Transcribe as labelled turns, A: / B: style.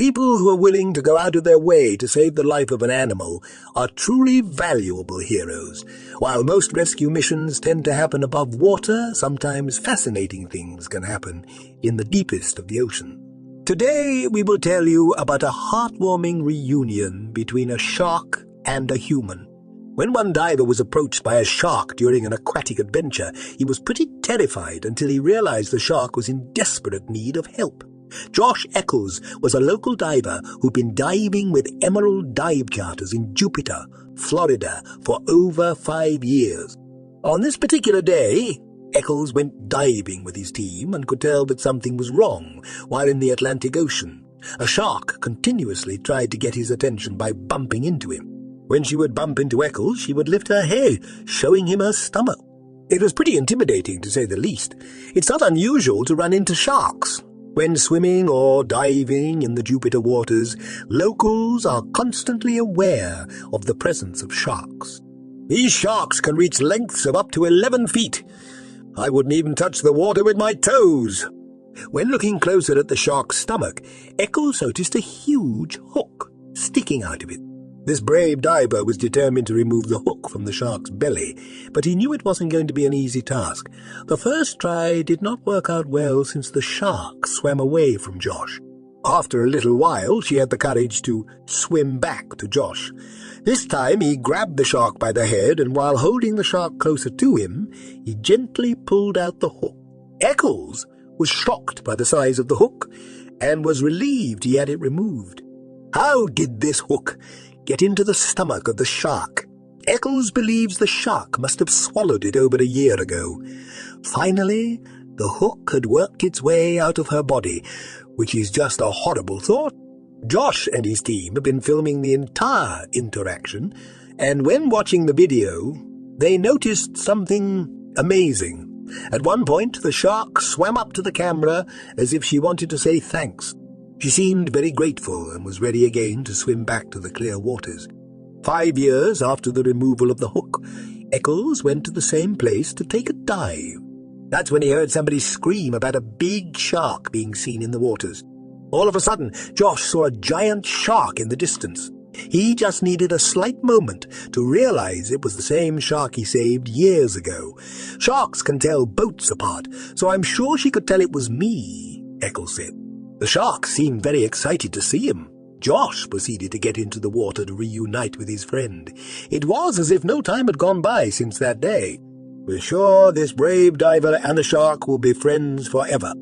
A: People who are willing to go out of their way to save the life of an animal are truly valuable heroes. While most rescue missions tend to happen above water, sometimes fascinating things can happen in the deepest of the ocean. Today we will tell you about a heartwarming reunion between a shark and a human. When one diver was approached by a shark during an aquatic adventure, he was pretty terrified until he realized the shark was in desperate need of help. Josh Eccles was a local diver who'd been diving with Emerald Dive Charters in Jupiter, Florida, for over 5 years. On this particular day, Eccles went diving with his team and could tell that something was wrong while in the Atlantic Ocean. A shark continuously tried to get his attention by bumping into him. When she would bump into Eccles, she would lift her head, showing him her stomach. It was pretty intimidating, to say the least. It's not unusual to run into sharks. When swimming or diving in the Jupiter waters, locals are constantly aware of the presence of sharks. These sharks can reach lengths of up to 11 feet. I wouldn't even touch the water with my toes. When looking closer at the shark's stomach, Eccles noticed a huge hook sticking out of it. This brave diver was determined to remove the hook from the shark's belly, but he knew it wasn't going to be an easy task. The first try did not work out well since the shark swam away from Josh. After a little while, she had the courage to swim back to Josh. This time he grabbed the shark by the head, and while holding the shark closer to him, he gently pulled out the hook. Eccles was shocked by the size of the hook and was relieved he had it removed. How did this hook get into the stomach of the shark? Eccles believes the shark must have swallowed it over a year ago. Finally, the hook had worked its way out of her body, which is just a horrible thought. Josh and his team have been filming the entire interaction, and when watching the video, they noticed something amazing. At one point, the shark swam up to the camera as if she wanted to say thanks. She seemed very grateful and was ready again to swim back to the clear waters. 5 years after the removal of the hook, Eccles went to the same place to take a dive. That's when he heard somebody scream about a big shark being seen in the waters. All of a sudden, Josh saw a giant shark in the distance. He just needed a slight moment to realize it was the same shark he saved years ago. Sharks can tell boats apart, so I'm sure she could tell it was me, Eccles said. The shark seemed very excited to see him. Josh proceeded to get into the water to reunite with his friend. It was as if no time had gone by since that day. We're sure this brave diver and the shark will be friends forever.